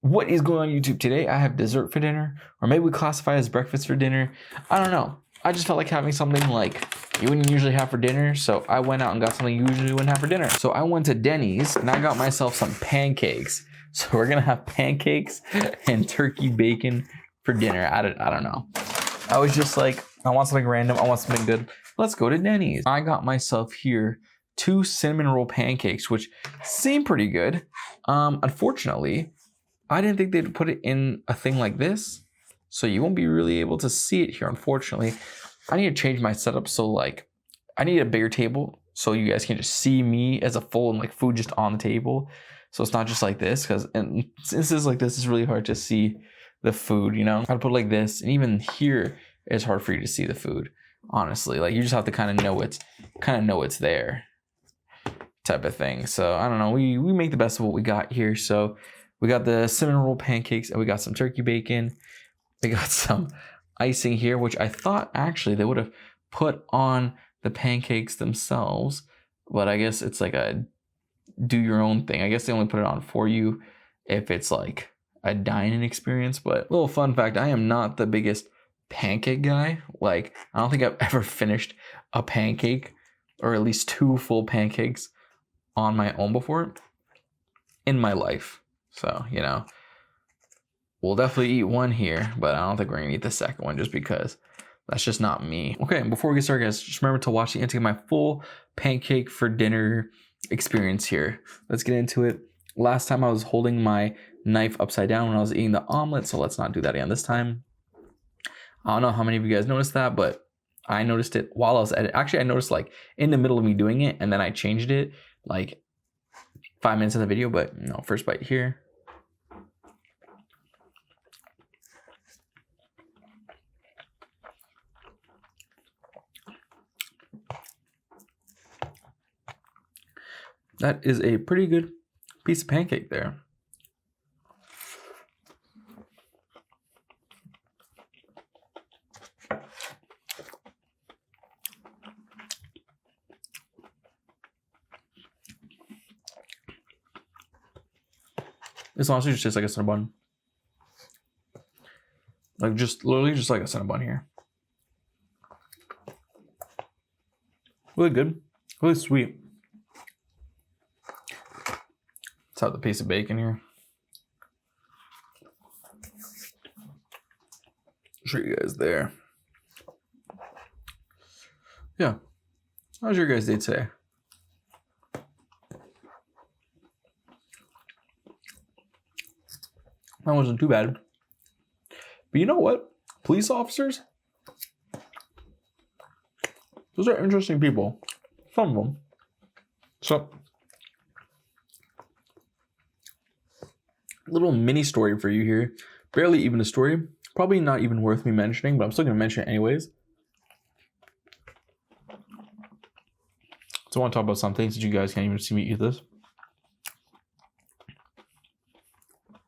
What is going on YouTube today? I have dessert for dinner, or maybe we classify as breakfast for dinner. I don't know. I just felt like having something like you wouldn't usually have for dinner, so I went out and got something you usually wouldn't have for dinner. So I went to Denny's and I got myself some pancakes. So we're gonna have pancakes and turkey bacon for dinner. I don't know. I was just like, I want something random. I want something good. Let's go to Denny's. I got myself here 2 cinnamon roll pancakes, which seem pretty good. Unfortunately, I didn't think they'd put it in a thing like this, so you won't be really able to see it here, unfortunately. I need to change my setup, so like, I need a bigger table so you guys can just see me as a full and like food just on the table. So it's not just like this, because since it's like this, it's really hard to see the food, you know? I'd put it like this, and even here, it's hard for you to see the food, honestly. Like, you just have to kind of know it's there, type of thing. So I don't know, we make the best of what we got here. So we got the cinnamon roll pancakes, and we got some turkey bacon. We got some icing here, which I thought actually they would have put on the pancakes themselves, but I guess it's like a do your own thing. I guess they only put it on for you if it's like a dining experience. But little fun fact, I am not the biggest pancake guy. Like, I don't think I've ever finished a pancake, or at least 2 full pancakes on my own before in my life. So, you know, we'll definitely eat one here, but I don't think we're gonna eat the second one just because that's just not me. Okay, before we get started, guys, just remember to watch the end to get my full pancake for dinner experience here. Let's get into it. Last time I was holding my knife upside down when I was eating the omelet, so let's not do that again this time. I don't know how many of you guys noticed that, but I noticed it while I was editing. Actually, I noticed like in the middle of me doing it, and then I changed it like 5 minutes in the video, but no, first bite here. That is a pretty good piece of pancake there. This honestly just tastes like a Cinnabon. Like, just literally just like a Cinnabon here. Really good, really sweet. Let's have the piece of bacon here. Show you guys there. Yeah. How's your guys' day today? That wasn't too bad. But you know what? Police officers, those are interesting people. Some of them. So, little mini story for you here. Barely even a story. Probably not even worth me mentioning, but I'm still going to mention it anyways. So I want to talk about some things that you guys can't even see me eat this.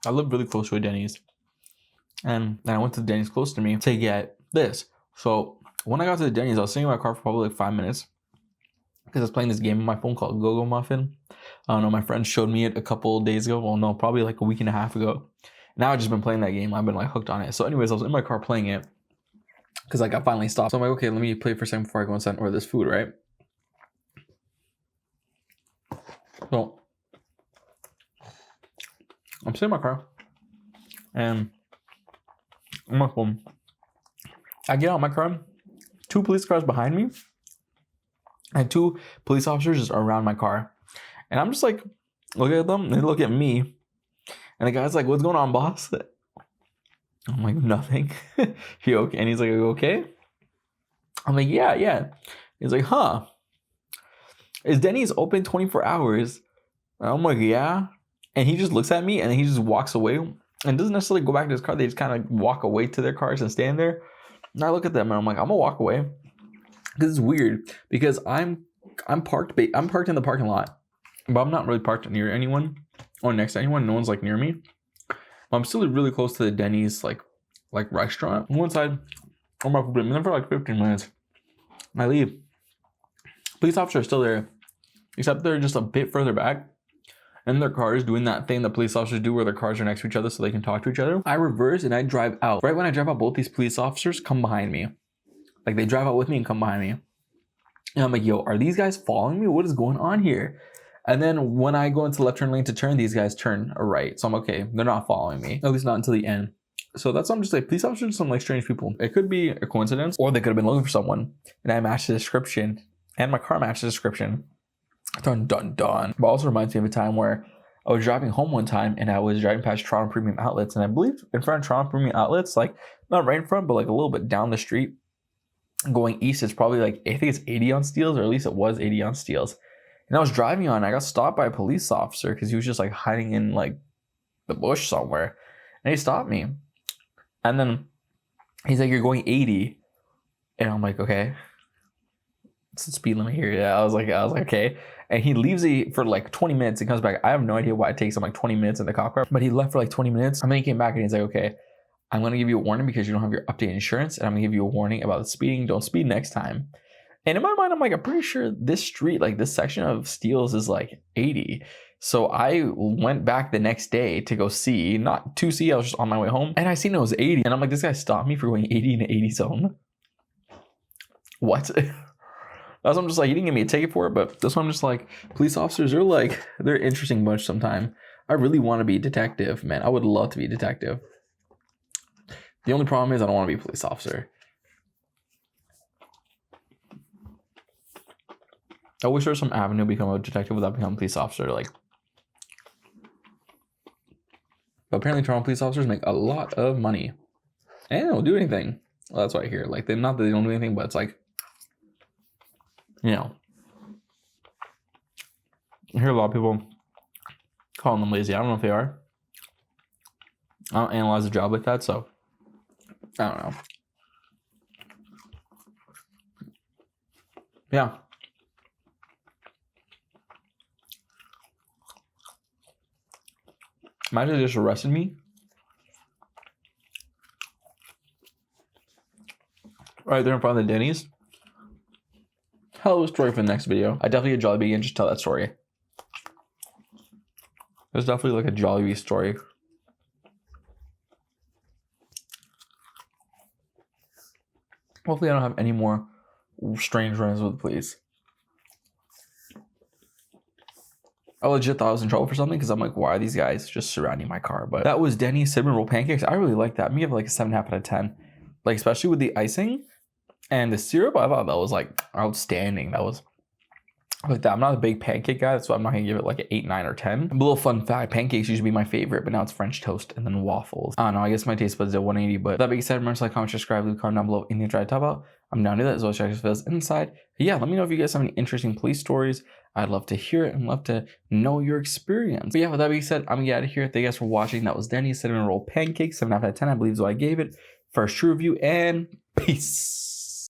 I live really close to a Denny's. And I went to the Denny's close to me to get this. So when I got to the Denny's, I was sitting in my car for probably like 5 minutes because I was playing this game on my phone called Go-Go Muffin. I don't know, my friend showed me it a couple of days ago. Well, no, probably like a week and a half ago. Now I've just been playing that game. I've been like hooked on it. So anyways, I was in my car playing it because like I finally stopped. So I'm like, okay, let me play for a second before I go inside and order this food, right? So I'm sitting in my car and on my phone. I get out of my car, 2 police cars behind me, and 2 police officers just around my car. And I'm just like, look at them, and they look at me. And the guy's like, what's going on, boss? I'm like, nothing. You okay? And he's like, are you okay? I'm like, yeah. He's like, huh? Is Denny's open 24 hours? And I'm like, yeah. And he just looks at me and then he just walks away and doesn't necessarily go back to his car. They just kind of walk away to their cars and stand there. And I look at them and I'm like, I'm gonna walk away. Because it's weird because I'm parked in the parking lot, but I'm not really parked near anyone or next to anyone. No one's like near me. But I'm still really close to the Denny's like restaurant. On one side, I'm there for like 15 minutes. I leave. Police officers are still there, except they're just a bit further back. in their cars doing that thing that police officers do where their cars are next to each other so they can talk to each other. I reverse and I drive out. Right when I drive out, both these police officers come behind me. Like they drive out with me and come behind me. And I'm like, yo, are these guys following me? What is going on here? And then when I go into the left turn lane to turn, these guys turn right. So I'm okay, they're not following me, at least not until the end. So that's why I'm just like, police officers are some like strange people. It could be a coincidence, or they could have been looking for someone and I matched the description and my car matched the description. Dun, dun, dun. But also reminds me of a time where I was driving home one time and I was driving past Toronto Premium Outlets, and I believe in front of Toronto Premium Outlets, like not right in front, but like a little bit down the street going east, it's probably like, I think it's 80 on Steeles, or at least it was 80 on Steeles. And I was driving on, I got stopped by a police officer because he was just like hiding in like the bush somewhere. And he stopped me. And then he's like, you're going 80. And I'm like, okay. It's the speed limit here. Yeah, I was like, okay. And he leaves for like 20 minutes and comes back. I have no idea why it takes him like 20 minutes in the cop car, but he left for like 20 minutes. And then he came back and he's like, okay, I'm going to give you a warning because you don't have your updated insurance. And I'm going to give you a warning about the speeding. Don't speed next time. And in my mind, I'm like, I'm pretty sure this street, like this section of Steeles is like 80. So I went back the next day to go see, not to see, I was just on my way home. And I seen it was 80. And I'm like, this guy stopped me for going 80 in an 80 zone. What? That's why I'm just like, he didn't give me a ticket for it, but that's why I'm just like, police officers are like, they're an interesting bunch sometimes. I really want to be a detective, man. I would love to be a detective. The only problem is I don't want to be a police officer. I wish there was some avenue to become a detective without becoming a police officer. Like, but apparently Toronto police officers make a lot of money. And they don't do anything. Well, that's what I hear. Like, they're not that they don't do anything, but it's like, you know, I hear a lot of people calling them lazy. I don't know if they are. I don't analyze a job like that, so I don't know. Yeah. Imagine they just arrested me. Right there in front of the Denny's. Hell of a story for the next video. I definitely get Jollibee and just tell that story. There's definitely like a Jollibee story. Hopefully I don't have any more strange runs with the police. I legit thought I was in trouble for something because I'm like, why are these guys just surrounding my car? But that was Denny's cinnamon roll pancakes. I really like that. I'm gonna give it like a 7.5 out of 10. Like, especially with the icing and the syrup, I thought that was like outstanding. That was like that. I'm not a big pancake guy, so I'm not gonna give it like an 8, 9, or 10. A little fun fact, pancakes used to be my favorite, but now it's French toast and then waffles. I don't know, I guess my taste buds are 180, but that being said, remember to like, comment, subscribe, leave a comment down below anything you try to talk about. I'm down to that as well as check if inside. Yeah, let me know if you guys have any interesting police stories. I'd love to hear it and love to know your experience. But yeah, with that being said, I'm gonna get out of here. Thank you guys for watching. That was Denny's cinnamon roll pancakes, 7.5 out of 10, I believe is what I gave it. First true review, and peace.